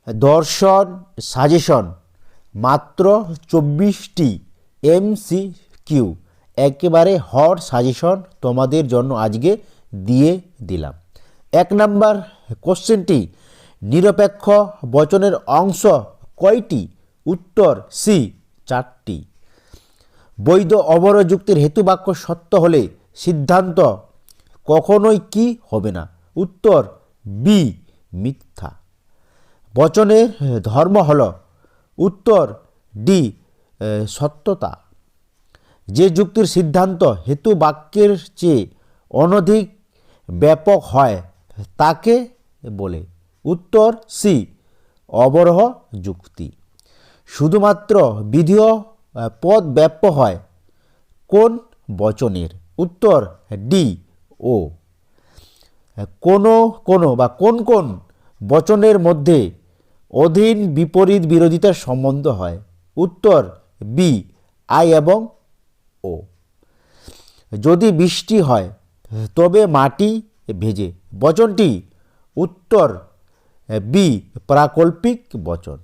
দর্শন সাজেশন মাত্র 24টি MCQ একেবারে হট সাজেশন তোমাদের জন্য আজকে দিয়ে দিলাম। 1 নম্বর কোশ্চেনটি, নিরপেক্ষ বচনের অংশ কয়টি? উত্তর সি 4টি। বৈধ অবরোধ যুক্তির হেতুবাক্য সত্য হলে সিদ্ধান্ত কখনোই কি হবে না? উত্তর বি মিথ্যা। বচনের ধর্ম হল? উত্তর ডি সত্যতা। যে যুক্তির সিদ্ধান্ত হেতু বাক্যের চেয়ে অনধিক ব্যাপক হয় তাকে বলে? উত্তর সি অবরোহ যুক্তি। শুধুমাত্র বিধেয় পদ ব্যাপ্য হয় কোন বচনের? উত্তর ডি ও। কোন কোন বচনের মধ্যে অধীন বিপরীত বিরোধিতার সম্বন্ধ হয়? উত্তর বি আই এবং ও। যদি বৃষ্টি হয় তবে মাটি ভেজে বচনটি? উত্তর বি প্রাকল্পিক বচন।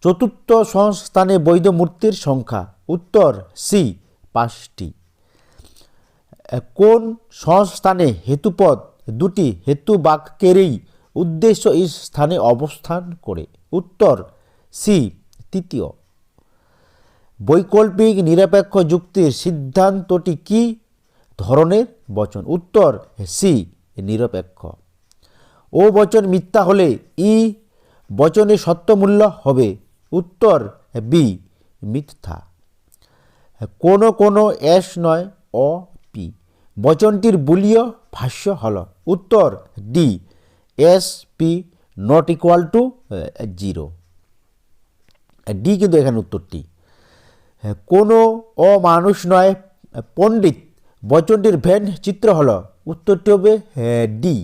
চতুর্থ সংস্থানে বৈধ মূর্তির সংখ্যা? উত্তর সি 5টি। কোন সংস্থানে হেতুপদ দুটি হেতু বাক্যেরই উদ্দেশ্য স্থানে অবস্থান করে? উত্তর সি 3য়। বৈকল্পিক নিরপেক্ষ যুক্তির সিদ্ধান্তটি কি ধরনের বচন? উত্তর সি নিরপেক্ষ। ও বচন মিথ্যা হলে ই বচনের সত্যমূল্য হবে? উত্তর বি মিথ্যা। কোনো এস নয় অ পি বচনটির বুলীয় ভাষ্য হল? উত্তর D S P not equal to 0। D কিন্তু এখানে উত্তরটি। কোনো অমানুষ নয় পণ্ডিত বচনটির ভেন চিত্র হল? উত্তরটি হবে ডি।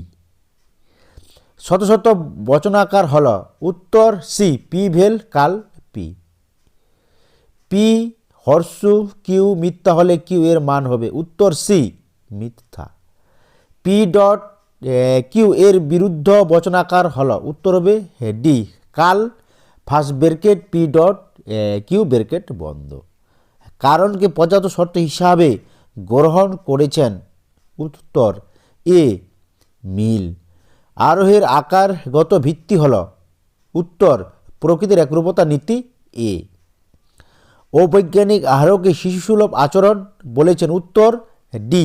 শত শত বচনাকার হল? উত্তর সি পি ভেল কাল পি। পি হর্ষু কিউ মিথ্যা হলে কিউ এর মান হবে? উত্তর সি মিথ্যা। পি ডট কিউ এর বিরুদ্ধ বচনাকার হল? উত্তর হবে ডি কাল first bracket P dot Q bracket বন্ধ। কারণকে পর্যাপ্ত শর্ত হিসাবে গ্রহণ করেছেন? উত্তর এ মিল। আরোহের আকারগত ভিত্তি হল? উত্তর প্রকৃতির একরূপতা নীতি এ। অবৈজ্ঞানিক আহারকে শিশুসুলভ আচরণ বলেছেন? উত্তর ডি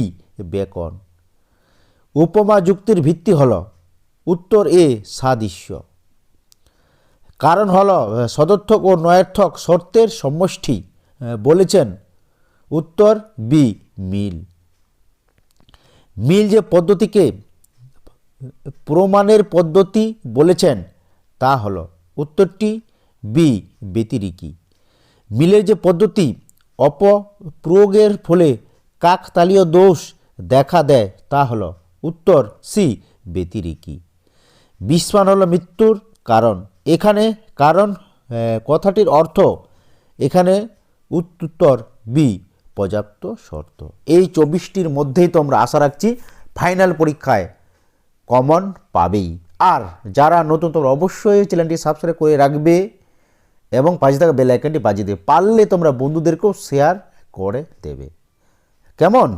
বেকন। উপমা যুক্তির ভিত্তি হল? উত্তর এ সাদৃশ্য। কারণ হল সদর্থক ও নয়ার্থক শর্তের সমষ্টি বলেছেন? উত্তর বি মিল। মিল যে পদ্ধতিকে প্রমাণের পদ্ধতি বলেছেন তা হল? উত্তরটি বি ব্যতিরেকি। মিলের যে পদ্ধতি অপপ্রয়োগের ফলে কাকতালীয় দোষ দেখা দেয় তা হল? উত্তর সি ব্যতিরেকি। বিস্ফান হল মৃত্যুর কারণ। এখানে কারণ কথাটির অর্থ এখানে উত্তর বি পর্যাপ্ত শর্ত। এই 24টির মধ্যেই তোমরা আশা রাখছি ফাইনাল পরীক্ষায় কমন পাবেই। আর যারা নতুন তোমরা অবশ্যই চ্যানেলটি সাবস্ক্রাইব করে রাখবে এবং পাশে থাকা বেল আইকনটি বাজিয়ে দেবে। পারলে তোমরা বন্ধুদেরকেও শেয়ার করে দেবে। কেমন?